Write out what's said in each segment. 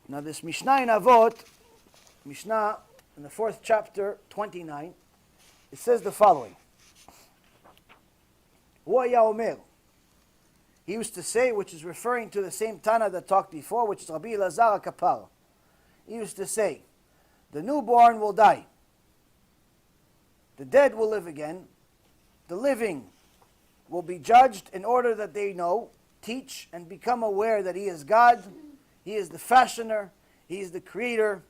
Now this Mishnah in Avot, Mishnah in the 4th chapter, 29, it says the following. Hu haya omer. He used to say, which is referring to the same Tana that talked before, which is Rabbi Elazar HaKapar. He used to say, the newborn will die. The dead will live again. The living will be judged in order that they know, teach, and become aware that He is God. He is the fashioner. He is the creator.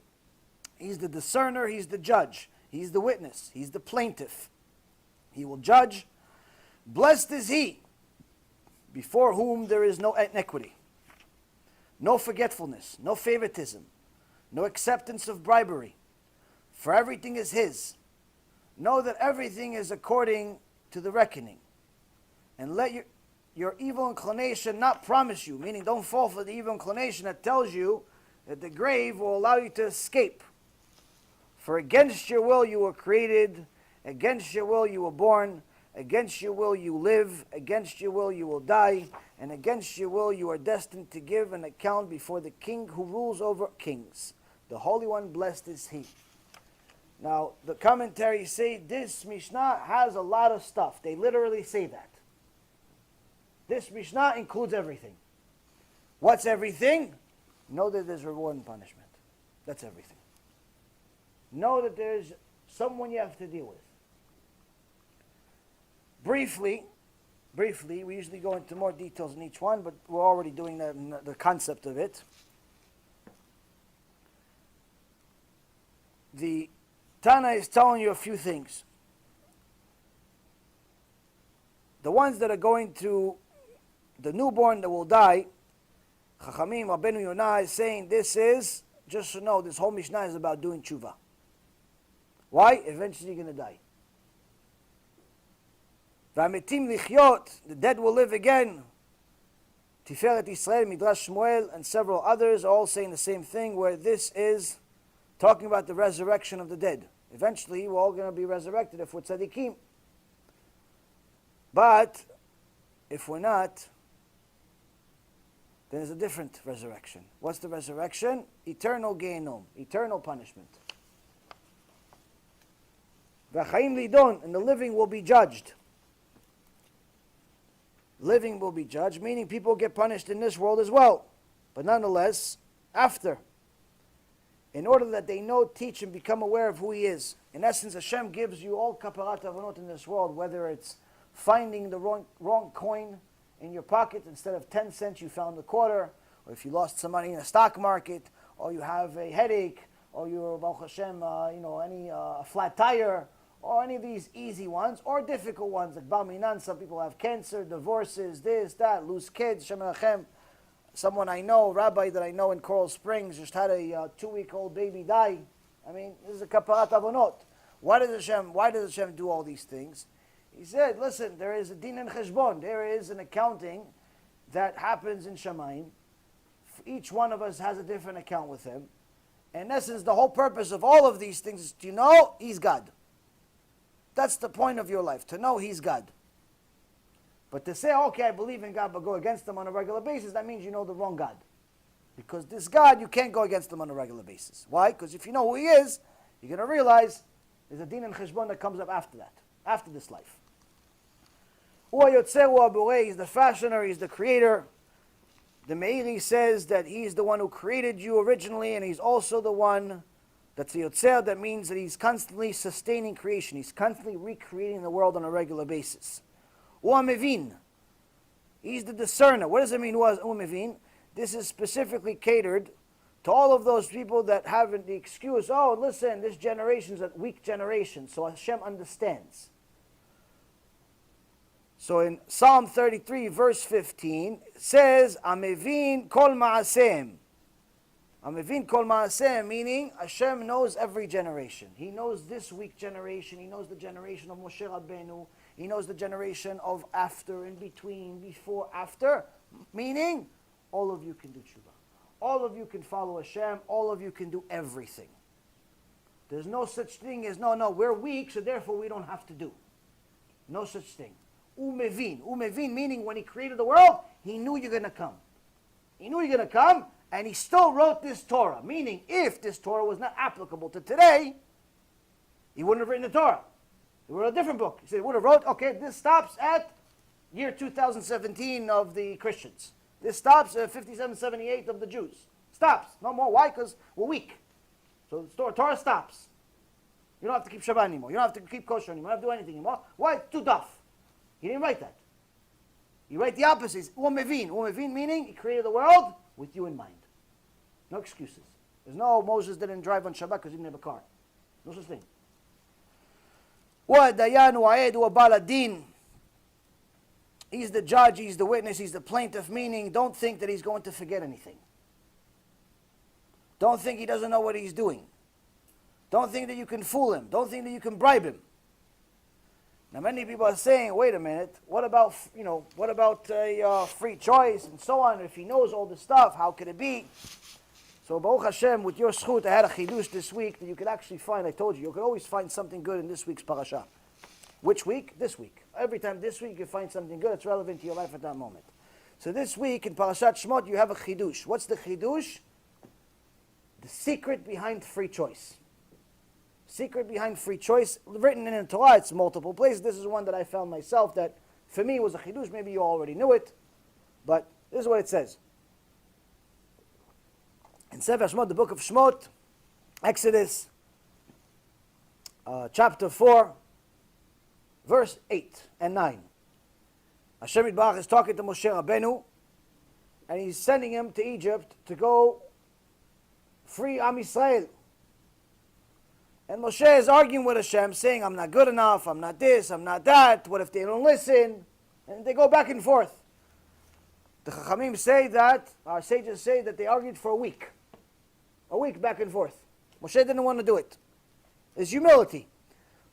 He's the discerner. He's the judge. He's the witness. He's the plaintiff. He will judge. Blessed is he before whom there is no inequity, no forgetfulness, no favoritism, no acceptance of bribery. For everything is his. Know that everything is according to the reckoning. And let your evil inclination not promise you, meaning don't fall for the evil inclination that tells you that the grave will allow you to escape. For against your will you were created, against your will you were born, against your will you live, against your will you will die, and against your will you are destined to give an account before the King who rules over kings. The Holy One, blessed is He. Now, the commentaries say this Mishnah has a lot of stuff. They literally say that. This Mishnah includes everything. What's everything? Know that there's reward and punishment. That's everything. Know that there's someone you have to deal with. Briefly, we usually go into more details in each one, but we're already doing the concept of it. The Tana is telling you a few things. The ones that are going to, the newborn that will die, Chachamim, Rabbeinu Yonah is saying this is, just to know, this whole Mishnah is about doing tshuva. Why? Eventually you're going to die. V'ametim lichyot, the dead will live again. Tiferet Yisrael, Midrash Shmuel, and several others are all saying the same thing, where this is talking about the resurrection of the dead. Eventually, we're all going to be resurrected if we're tzaddikim. But if we're not, then there's a different resurrection. What's the resurrection? Eternal Gehinnom, eternal punishment. V'chaim lidon, and the living will be judged. Living will be judged, meaning people get punished in this world as well. But nonetheless, after. In order that they know, teach, and become aware of who He is. In essence, Hashem gives you all kaparat avonot in this world, whether it's finding the wrong coin in your pocket, instead of 10 cents you found a quarter, or if you lost some money in the stock market, or you have a headache, or you're, Baruch Hashem, any flat tire, or any of these easy ones, or difficult ones, like Bar Minan. Some people have cancer, divorces, this, that, lose kids, Shem Elachem. Someone I know, a rabbi that I know in Coral Springs, just had a 2-week-old baby die. I mean, this is a kaparat avonot. Why does Hashem do all these things? He said, listen, there is a din and cheshbon. There is an accounting that happens in Shamayim. Each one of us has a different account with Him. In essence, the whole purpose of all of these things is to know He's God. That's the point of your life, to know He's God. But to say, okay, I believe in God, but go against Him on a regular basis, that means you know the wrong God. Because this God, you can't go against Him on a regular basis. Why? Because if you know who He is, you're going to realize there's a din and cheshbon that comes up after that, after this life. He's the fashioner, He's the creator. The Meiri says that He's the one who created you originally, and He's also the one that's the Yotzer. That means that He's constantly sustaining creation. He's constantly recreating the world on a regular basis. U'amevin. He's the discerner. What does it mean, U'amevin? This is specifically catered to all of those people that have the excuse, oh, listen, this generation's a weak generation, so Hashem understands. So in Psalm 33, verse 15, it says, Amevin kol ma'asem. Amevin kol ma'asem, meaning Hashem knows every generation. He knows this weak generation. He knows the generation of Moshe Rabbeinu. He knows the generation of after, in between, before, after. Meaning, all of you can do tshuva. All of you can follow Hashem. All of you can do everything. There's no such thing as, no, we're weak, so therefore we don't have to do. No such thing. Umevin. Umevin meaning when He created the world, He knew you're going to come. He knew you're going to come, And he still wrote this Torah, meaning if this Torah was not applicable to today, he wouldn't have written the Torah. He wrote a different book. He said he would have wrote, okay, this stops at year 2017 of the Christians. This stops at 5778 of the Jews. Stops. No more. Why? Because we're weak. So the Torah stops. You don't have to keep Shabbat anymore. You don't have to keep kosher anymore. You don't have to do anything anymore. Why? Too tough. He didn't write that. He wrote the opposite. Umevin. Umevin meaning he created the world with you in mind. No excuses. There's no Moses didn't drive on Shabbat because he didn't have a car. No such thing. He's the judge, he's the witness, he's the plaintiff, meaning don't think that he's going to forget anything. Don't think he doesn't know what he's doing. Don't think that you can fool him. Don't think that you can bribe him. Now many people are saying, wait a minute, what about free choice and so on? If he knows all this stuff, how could it be? So Baruch Hashem, with your schut, I had a chidush this week that you could actually find. I told you could always find something good in this week's parasha. Which week? This week. Every time this week you find something good that's relevant to your life at that moment. So this week in Parashat Shemot you have a chidush. What's the chidush? The secret behind free choice. Secret behind free choice, written in the Torah. It's multiple places. This is one that I found myself that for me was a chidush. Maybe you already knew it, but this is what it says. In Sefer Shemot, the book of Shemot, Exodus, chapter 4, verse 8 and 9. Hashem Yitbarach is talking to Moshe Rabbeinu, and he's sending him to Egypt to go free Am Yisrael. And Moshe is arguing with Hashem, saying, I'm not good enough, I'm not this, I'm not that, what if they don't listen? And they go back and forth. The Chachamim say that, our sages say that they argued for a week. A week back and forth. Moshe didn't want to do it. It's humility.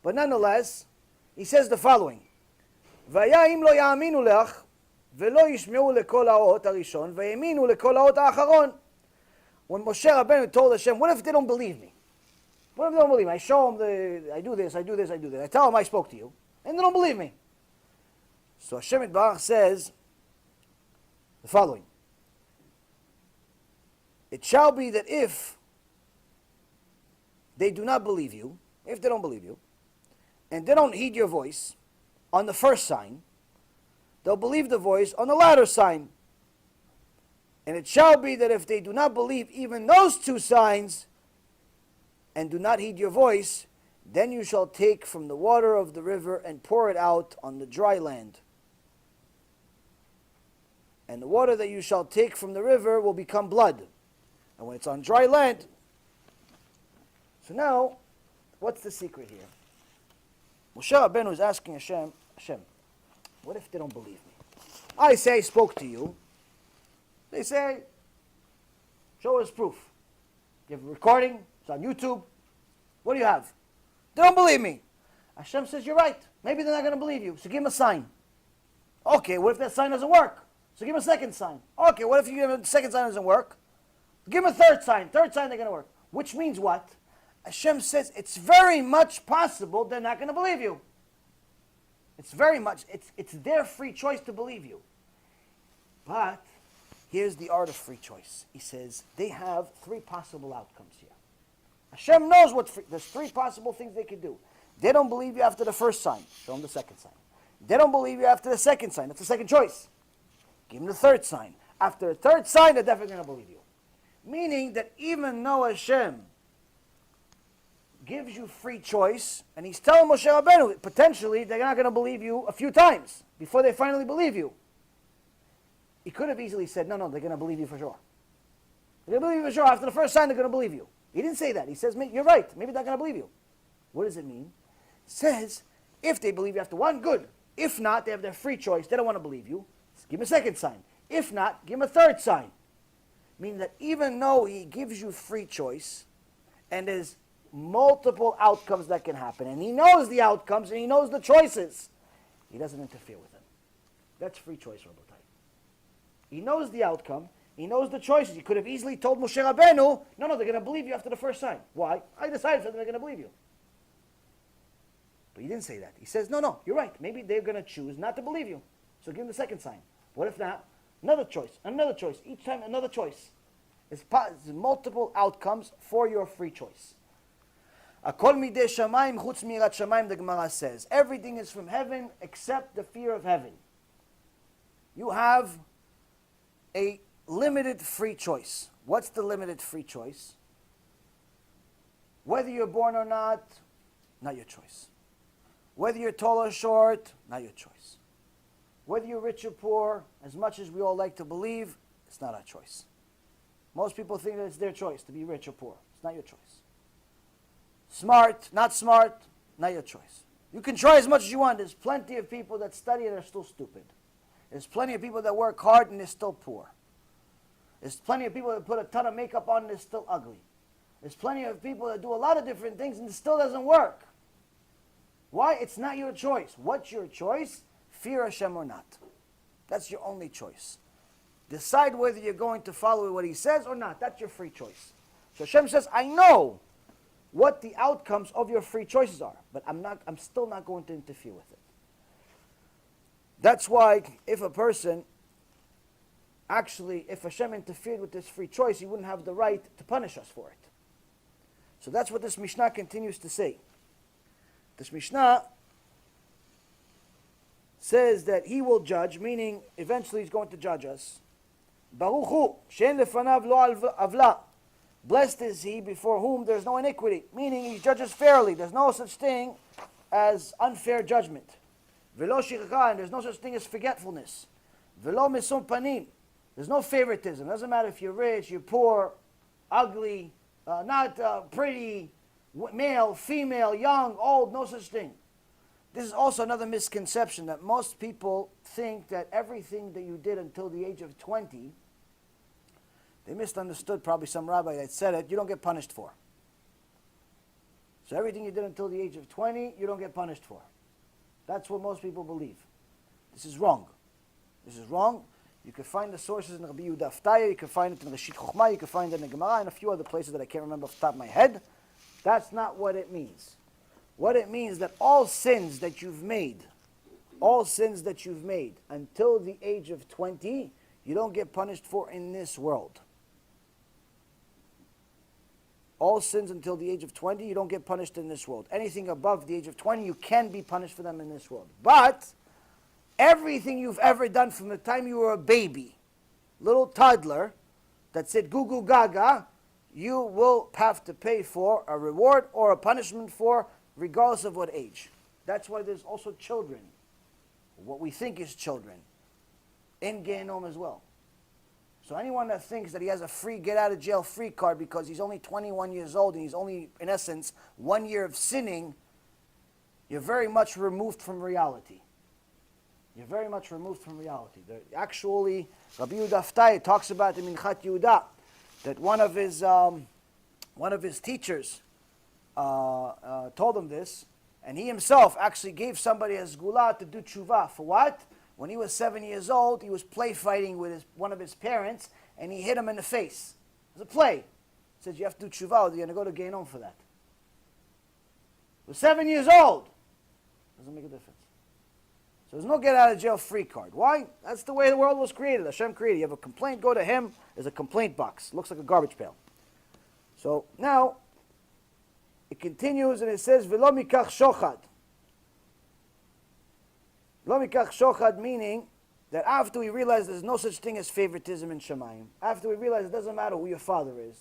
But nonetheless, he says the following. והיה אם לא יאמינו לך, ולא ישמעו לכל האות הראשון, ויאמינו לכל האות האחרון. When Moshe Rabbeinu told Hashem, what if they don't believe me? What if they don't believe me? I show them, I do this, I do this, I do this. I tell them I spoke to you, and they don't believe me. So Hashem Yitbarach says the following. It shall be that if they do not believe you, if they don't believe you, and they don't heed your voice on the first sign, they'll believe the voice on the latter sign. And it shall be that if they do not believe even those two signs, and do not heed your voice, then you shall take from the water of the river and pour it out on the dry land. And the water that you shall take from the river will become blood. And when it's on dry land. So now, what's the secret here? Moshe Rabbeinu is asking Hashem, what if they don't believe me? I say I spoke to you. They say, show us proof. You have a recording, it's on YouTube. What do you have? They don't believe me. Hashem says, you're right. Maybe they're not going to believe you. So give them a sign. Okay, what if that sign doesn't work? So give them a second sign. Okay, what if you give them a second sign doesn't work? Give them a third sign. Third sign they're going to work. Which means what? Hashem says it's very much possible they're not going to believe you. It's very much, it's their free choice to believe you. But here's the art of free choice. He says they have three possible outcomes here. Hashem knows there's three possible things they could do. They don't believe you after the first sign. Show them the second sign. They don't believe you after the second sign. That's the second choice. Give them the third sign. After the third sign, they're definitely going to believe you. Meaning that even though Hashem gives you free choice, and he's telling Moshe Rabbeinu, potentially they're not going to believe you a few times before they finally believe you. He could have easily said, no, they're going to believe you for sure. They're going to believe you for sure. After the first sign, they're going to believe you. He didn't say that. He says, you're right. Maybe they're not going to believe you. What does it mean? It says, if they believe you after one, good. If not, they have their free choice. They don't want to believe you. Give them a second sign. If not, give them a third sign. Meaning that even though he gives you free choice, and there's multiple outcomes that can happen, and he knows the outcomes, and he knows the choices, he doesn't interfere with them. That's free choice, Rabotai. He knows the outcome, he knows the choices. He could have easily told Moshe Rabbeinu, no, they're going to believe you after the first sign. Why? I decided for them they're going to believe you. But he didn't say that. He says, no, you're right. Maybe they're going to choose not to believe you. So give them the second sign. What if not? Another choice. Each time, another choice. There's multiple outcomes for your free choice. Akol midei shamayim chutz mirat shamayim, the Gemara says. Everything is from heaven except the fear of heaven. You have a limited free choice. What's the limited free choice? Whether you're born or not your choice. Whether you're tall or short, not your choice. Whether you're rich or poor, as much as we all like to believe, it's not our choice. Most people think that it's their choice to be rich or poor. It's not your choice. Smart, not your choice. You can try as much as you want. There's plenty of people that study and are still stupid. There's plenty of people that work hard and they're still poor. There's plenty of people that put a ton of makeup on and they're still ugly. There's plenty of people that do a lot of different things and it still doesn't work. Why? It's not your choice. What's your choice? Fear Hashem or not. That's your only choice. Decide whether you're going to follow what He says or not. That's your free choice. So Hashem says, I know what the outcomes of your free choices are, but I'm still not going to interfere with it. That's why if Hashem interfered with this free choice, He wouldn't have the right to punish us for it. So that's what this Mishnah continues to say. This Mishnah says that He will judge, meaning eventually He's going to judge us. Baruch Hu, she'en lefanav lo avla. Blessed is he before whom there's no iniquity, meaning He judges fairly. There's no such thing as unfair judgment. Velo shircha, and there's no such thing as forgetfulness. Velo misum panim, there's no favoritism. It doesn't matter if you're rich, you're poor, ugly, not pretty, male, female, young, old, no such thing. This is also another misconception that most people think that everything that you did until the age of 20, they misunderstood probably some rabbi that said it, you don't get punished for. So everything you did until the age of 20, you don't get punished for. That's what most people believe. This is wrong. This is wrong. You can find the sources in Rabbi Yehuda Aftaya, you can find it in the Reshit Chochmah, you can find it in the Gemara, and a few other places that I can't remember off the top of my head. That's not what it means. What it means is that all sins that you've made until the age of 20, you don't get punished for in this world. All sins until the age of 20, you don't get punished in this world. Anything above the age of 20, you can be punished for them in this world. But everything you've ever done from the time you were a baby, little toddler, that said goo goo gaga, you will have to pay for a reward or a punishment for, regardless of what age. That's why there's also children, what we think is children, in Gehinnom as well. So anyone that thinks that he has a free get-out-of-jail-free card because he's only 21 years old and he's only, in essence, 1 year of sinning, you're very much removed from reality. You're very much removed from reality. Actually, Rabbi Yehuda Aftaya talks about in Minchat Yehuda that one of his teachers told him this, and he himself actually gave somebody a sgula to do tshuva. For what? When he was 7 years old, he was play fighting with one of his parents, and he hit him in the face. It was a play. He said, you have to do tshuva, or you're going to go to Gehinnom for that. He was 7 years old. Doesn't make a difference. So there's no get-out-of-jail-free card. Why? That's the way the world was created. Hashem created. You have a complaint, go to Him. There's a complaint box. Looks like a garbage pail. So now, it continues and it says, V'lo mikach shochad. Lo mikach shochad, meaning that after we realize there's no such thing as favoritism in Shemayim, after we realize it doesn't matter who your father is,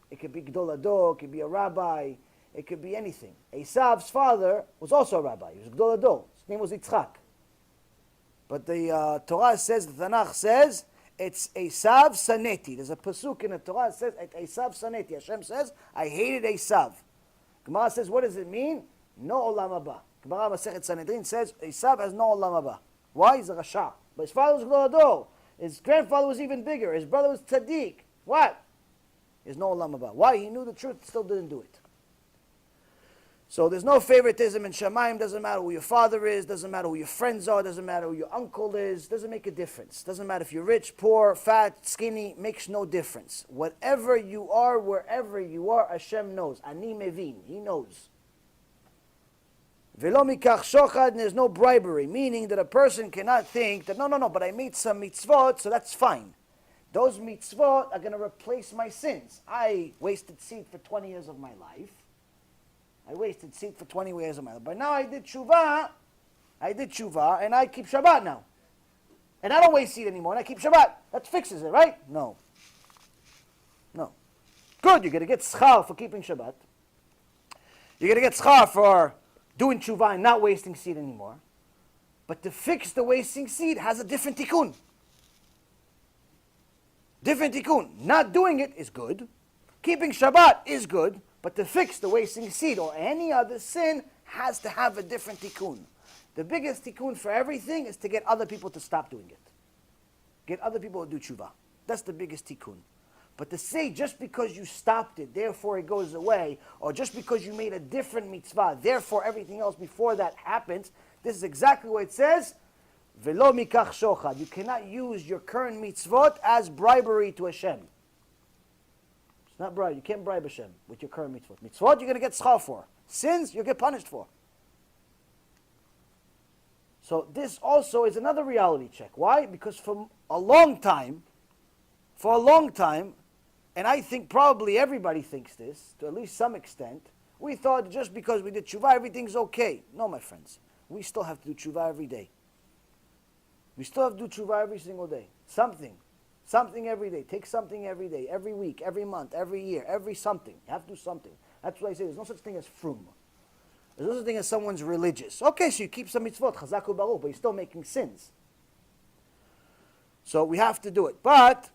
it could be Gdol Ador, it could be a rabbi, it could be anything. Esav's father was also a rabbi. He was Gdol Ador. His name was Yitzchak. But the Torah says, the Tanakh says, it's Esav Saneti. There's a pasuk in the Torah that says, Esav Saneti. Hashem says, I hated Esav. Gemara says, what does it mean? No olam haba. Gemara Masechet Sanhedrin says, Esav has no olam haba. Why? He's a rasha. But his father was Gdol Ador. His grandfather was even bigger. His brother was tzaddik. What? There's no olam haba. Why? He knew the truth, still didn't do it. So there's no favoritism in Shemayim. Doesn't matter who your father is. Doesn't matter who your friends are. Doesn't matter who your uncle is. Doesn't make a difference. Doesn't matter if you're rich, poor, fat, skinny. Makes no difference. Whatever you are, wherever you are, Hashem knows. Ani mevin. He knows. V'lo mikach shochad, and there's no bribery. Meaning that a person cannot think that, no, but I made some mitzvot, so that's fine. Those mitzvot are going to replace my sins. I wasted seed for 20 years of my life. I wasted seed for 20 years of my life. But now I did tshuva, and I keep Shabbat now. And I don't waste seed anymore, and I keep Shabbat. That fixes it, right? No. No. Good, you're going to get schar for keeping Shabbat. You're going to get schar for doing tshuva and not wasting seed anymore. But to fix the wasting seed has a different tikkun. Different tikkun. Not doing it is good. Keeping Shabbat is good. But to fix the wasting seed or any other sin has to have a different tikkun. The biggest tikkun for everything is to get other people to stop doing it. Get other people to do tshuva. That's the biggest tikkun. But to say just because you stopped it, therefore it goes away, or just because you made a different mitzvah, therefore everything else before that happens, this is exactly what it says. Velo mikach shochad. You cannot use your current mitzvot as bribery to Hashem. It's not bribe. You can't bribe Hashem with your current mitzvot. Mitzvot you're going to get schar for. Sins you'll get punished for. So this also is another reality check. Why? Because for a long time, and I think probably everybody thinks this, to at least some extent, we thought just because we did tshuva, everything's okay. No, my friends. We still have to do tshuva every day. We still have to do tshuva every single day. Something every day. Take something every day, every week, every month, every year, every something. You have to do something. That's why I say there's no such thing as frum. There's no such thing as someone's religious. Okay, so you keep some mitzvot, chazak u'baruch, but you're still making sins. So we have to do it. But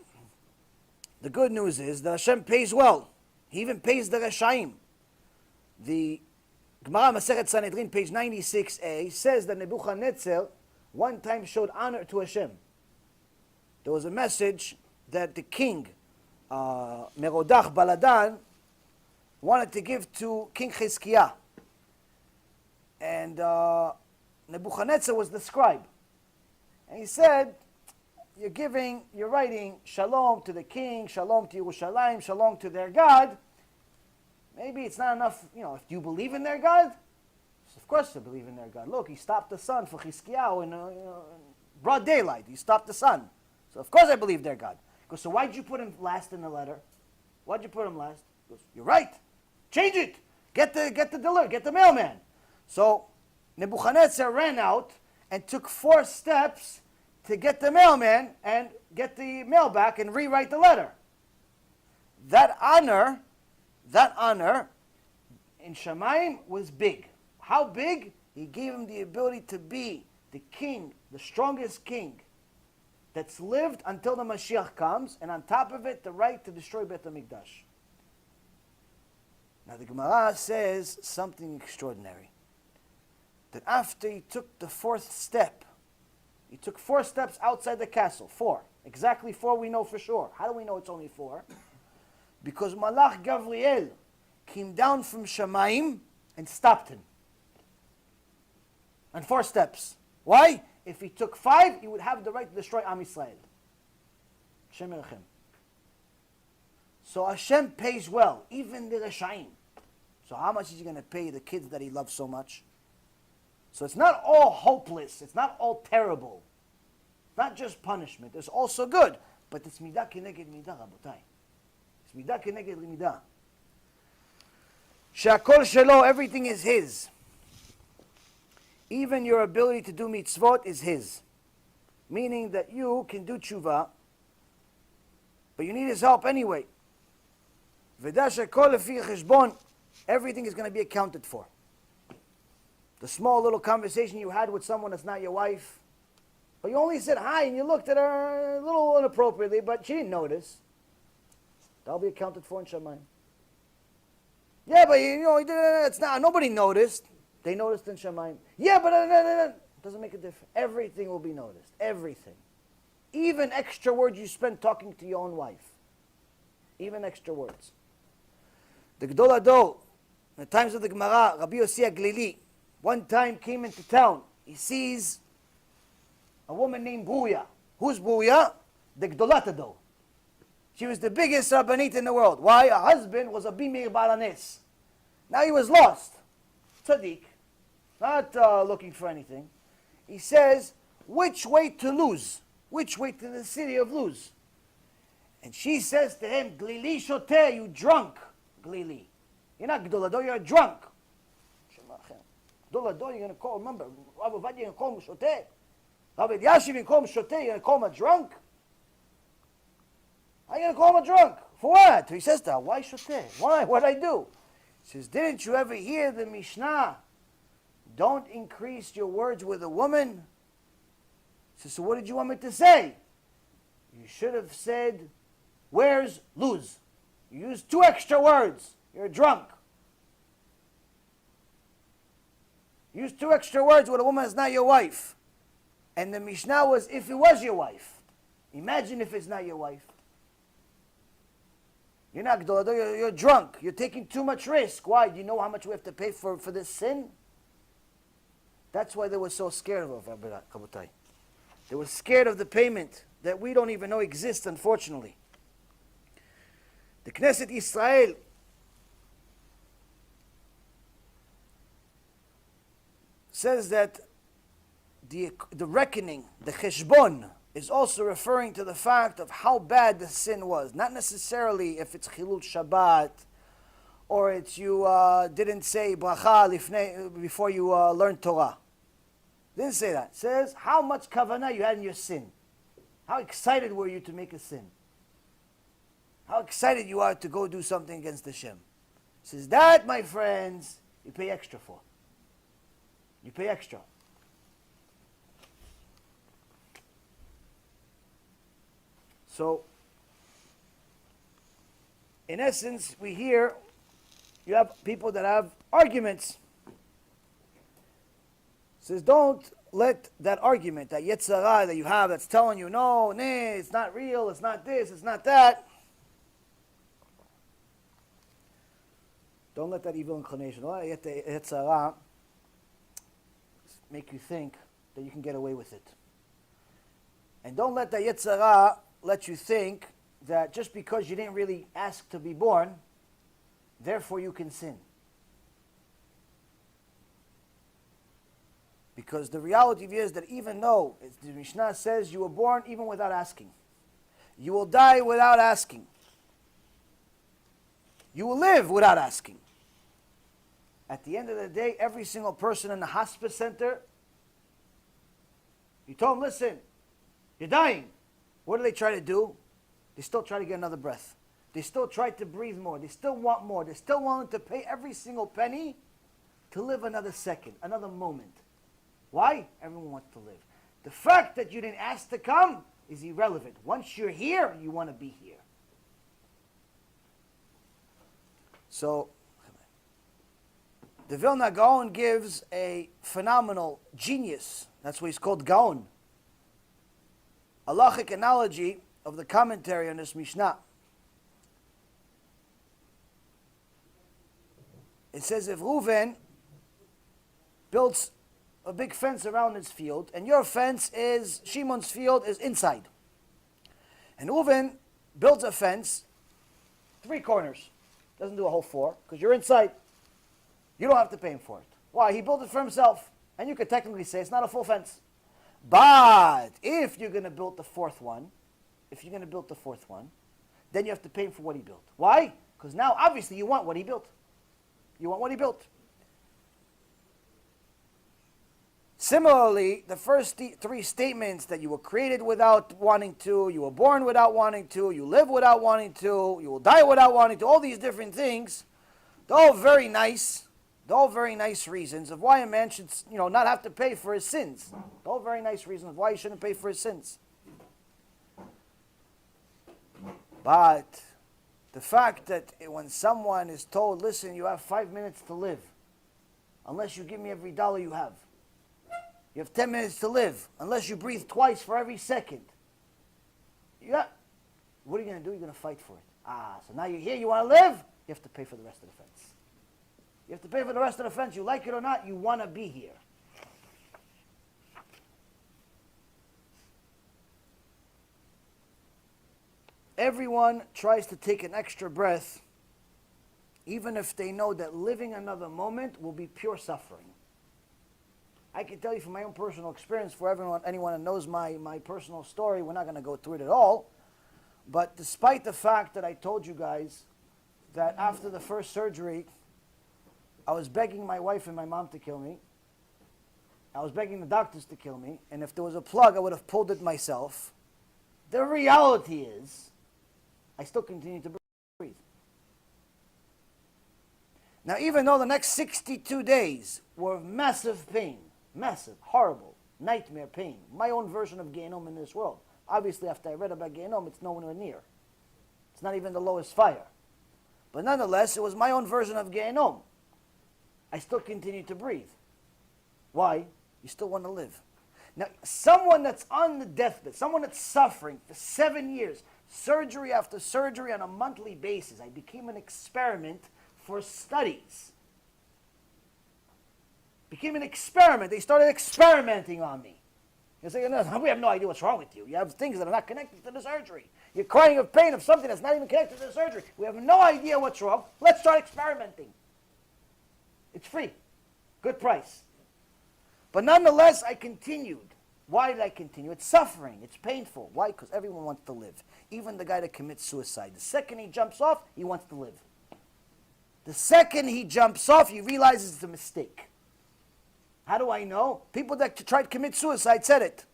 the good news is that Hashem pays well. He even pays the Reshaim. The Gemara Masechet Sanhedrin, page 96a, says that Nebuchadnezzar one time showed honor to Hashem. There was a message that the king, Merodach Baladan, wanted to give to King Chizkiah. And Nebuchadnezzar was the scribe. And he said, you're writing shalom to the king, shalom to Yerushalayim, shalom to their God. Maybe it's not enough, if you believe in their God, of course I believe in their God. Look, he stopped the sun for Chizkiah in broad daylight. He stopped the sun. So of course I believe their God. He goes, so why'd you put him last in the letter? Why'd you put him last? He goes, you're right. Change it. Get the mailman. So Nebuchadnezzar ran out and took 4 steps to get the mailman and get the mail back and rewrite the letter. That honor in Shamayim was big. How big? He gave him the ability to be the king, the strongest king that's lived until the Mashiach comes, and on top of it, the right to destroy Beit HaMikdash. Now the Gemara says something extraordinary. That after he took the 4th step, he took 4 steps outside the castle. 4. Exactly 4 we know for sure. How do we know it's only 4? Because Malach Gavriel came down from Shamayim and stopped him. And 4 steps. Why? If he took 5, he would have the right to destroy Am Yisrael. Hashem Yerachem. So Hashem pays well, even the Reshaim. So how much is he going to pay the kids that he loves so much? So it's not all hopeless. It's not all terrible. It's not just punishment. It's also good. But it's midah keneged midah, rabotai. It's midah keneged midah. Shakol shelo, everything is his. Even your ability to do mitzvot is his. Meaning that you can do tshuva, but you need his help anyway. V'da shakol lefi cheshbon, everything is going to be accounted for. The small little conversation you had with someone that's not your wife, but you only said hi and you looked at her a little inappropriately, but she didn't notice. That'll be accounted for in Shamayim. Yeah, but it's not. Nobody noticed. They noticed in Shamayim. Yeah, but it doesn't make a difference. Everything will be noticed. Everything. Even extra words you spent talking to your own wife. Even extra words. The Gdol Ador, in the times of the Gemara, Rabbi Yossi Glili, one time came into town. He sees a woman named Bruya. Who's Bruya? The Gdolat Ador. She was the biggest Rabbanit in the world. Why? Her husband was a Bimir Balanes. Now he was lost. Tzaddik. Not looking for anything. He says, which way to Luz? Which way to the city of Luz? And she says to him, Glili shoteh, you drunk. Glili. You're not Gdolado, you're a drunk. Gdolado, you're going to call, remember, Rabbi Ovadia, you're going to call him shoteh. Rabbi Yashiv, you're going to call him shoteh, you're going to call him a drunk. How are you going to call him a drunk? For what? He says to her, why shoteh? Why? What did I do? He says, didn't you ever hear the Mishnah? Don't increase your words with a woman. He says, so what did you want me to say? You should have said, where's lose? You used 2 extra words. You're drunk. You used 2 extra words with a woman that's not your wife. And the Mishnah was, if it was your wife. Imagine if it's not your wife. You're not Gdolado, you're drunk. You're taking too much risk. Why? Do you know how much we have to pay for this sin? That's why they were so scared of Rabotai. They were scared of the payment that we don't even know exists, unfortunately. The Knesset Israel says that the reckoning, the cheshbon, is also referring to the fact of how bad the sin was. Not necessarily if it's Chilul Shabbat, or it's you didn't say bracha before you learned Torah. Didn't say that. It says how much kavanah you had in your sin. How excited were you to make a sin? How excited you are to go do something against Hashem. It says that, my friends, you pay extra for. You pay extra. So, in essence, we hear you have people that have arguments. It says, don't let that argument, that yetzirah that you have that's telling you, no, it's not real, it's not this, it's not that. Don't let that evil inclination, don't let the yetzirah make you think that you can get away with it. And don't let the yetzirah let you think that just because you didn't really ask to be born, therefore you can sin. Because the reality is that even though the Mishnah says you were born even without asking, you will die without asking, you will live without asking. At the end of the day, every single person in the hospice center, you told them, listen, you're dying. What do they try to do? They still try to get another breath. They still try to breathe more. They still want more. They're still willing to pay every single penny to live another second, another moment. Why? Everyone wants to live. The fact that you didn't ask to come is irrelevant. Once you're here, you want to be here. So, the Vilna Gaon gives a phenomenal genius. That's why he's called Gaon. Halachic analogy of the commentary on this Mishnah. It says if Reuven builds a big fence around his field, and your fence is, Shimon's field is inside. And Reuven builds a fence, 3 corners. Doesn't do a whole 4, because you're inside. You don't have to pay him for it. Why? He built it for himself. And you could technically say it's not a full fence. But if you're going to build the 4th one, then you have to pay him for what he built. Why? Because now, obviously, you want what he built. You want what he built. Similarly, the first 3 statements that you were created without wanting to, you were born without wanting to, you live without wanting to, you will die without wanting to, all these different things, they're all very nice. They're all very nice reasons of why a man should, not have to pay for his sins. They're all very nice reasons why he shouldn't pay for his sins. But the fact that when someone is told, listen, you have 5 minutes to live, unless you give me every dollar you have. You have 10 minutes to live, unless you breathe twice for every second. What are you going to do? You're going to fight for it. So now you're here, you want to live? You have to pay for the rest of the fence. You have to pay for the rest of the fence. You like it or not, you want to be here. Everyone tries to take an extra breath, even if they know that living another moment will be pure suffering. I can tell you from my own personal experience, for anyone that knows my personal story, we're not going to go through it at all, But despite the fact that I told you guys that after the first surgery, I was begging my wife and my mom to kill me. I was begging the doctors to kill me. And if there was a plug, I would have pulled it myself. The reality is, I still continue to breathe. Now, even though the next 62 days were of massive pain, massive, horrible, nightmare pain, my own version of Gehinnom in this world. Obviously, after I read about Gehinnom, it's nowhere near. It's not even the lowest fire. But nonetheless, it was my own version of Gehinnom. I still continue to breathe. Why? You still want to live. Now, someone that's on the deathbed, someone that's suffering for 7 years, surgery after surgery on a monthly basis, I became an experiment for studies. Became an experiment. They started experimenting on me. You're saying, no, we have no idea what's wrong with you. You have things that are not connected to the surgery. You're crying of pain of something that's not even connected to the surgery. We have no idea what's wrong. Let's start experimenting. It's free. Good price. But nonetheless, I continued. Why did I continue? It's suffering. It's painful. Why? Because everyone wants to live. Even the guy that commits suicide. The second he jumps off, he wants to live. The second he jumps off, he realizes it's a mistake. How do I know? People that tried to commit suicide said it.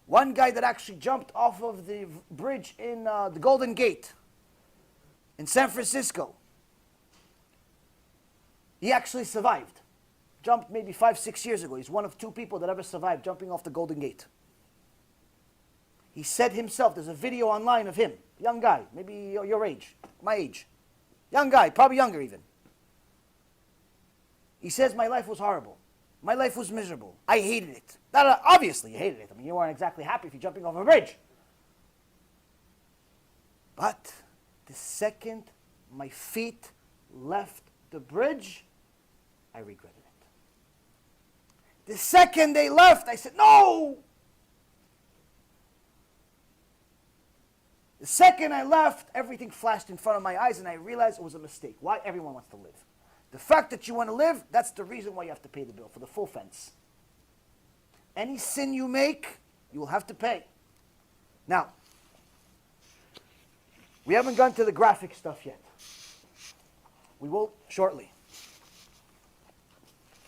One guy that actually jumped off of the bridge in the Golden Gate in San Francisco. He actually survived. Jumped maybe 5-6 years ago. He's one of 2 people that ever survived jumping off the Golden Gate. He said himself, there's a video online of him, young guy, maybe your age, my age. Young guy, probably younger even. He says, my life was horrible. My life was miserable. I hated it. Obviously, you hated it. I mean, you weren't exactly happy if you're jumping off a bridge. But the second my feet left the bridge, I regretted it. The second they left, I said, no! The second I left, everything flashed in front of my eyes and I realized it was a mistake. Why? Everyone wants to live. The fact that you want to live, that's the reason why you have to pay the bill, for the full fence. Any sin you make, you will have to pay. Now, we haven't gone to the graphic stuff yet. We will shortly.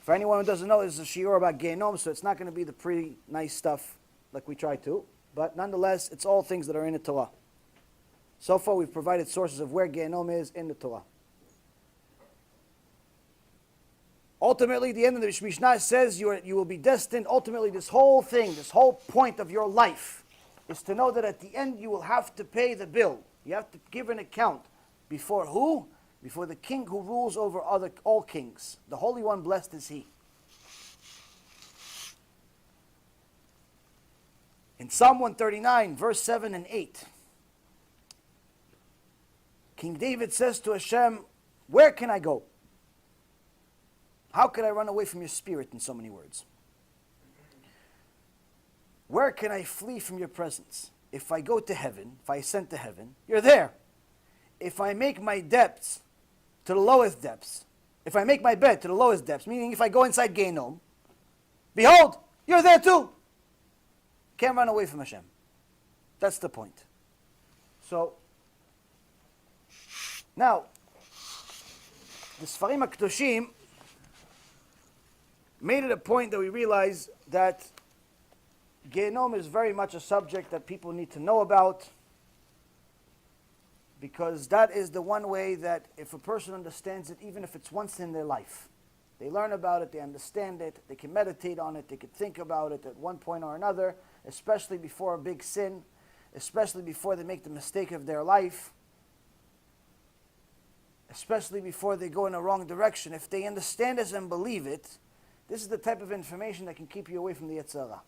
For anyone who doesn't know, this is a shiur about Gehinnom, so it's not going to be the pretty nice stuff like we try to. But nonetheless, it's all things that are in the Torah. So far, we've provided sources of where Gehinnom is in the Torah. Ultimately, the end of the Mishnah says you will be destined, ultimately this whole thing, this whole point of your life is to know that at the end you will have to pay the bill. You have to give an account. Before who? Before the king who rules over all kings. The Holy One, blessed is He. In Psalm 139, verse 7 and 8, King David says to Hashem, where can I go? How could I run away from your spirit, in so many words? Where can I flee from your presence? If I go to heaven, if I ascend to heaven, you're there. If I make my depths to the lowest depths, if I make my bed to the lowest depths, meaning if I go inside Gehinnom, behold, you're there too. Can't run away from Hashem. That's the point. So, now, the Sfarim HaKadoshim made it a point that we realize that Gehinnom is very much a subject that people need to know about, because that is the one way that if a person understands it, even if it's once in their life, they learn about it, they understand it, they can meditate on it, they can think about it at one point or another, especially before a big sin, especially before they make the mistake of their life, especially before they go in a wrong direction. If they understand this and believe it, this is the type of information that can keep you away from the Yetzer Hara.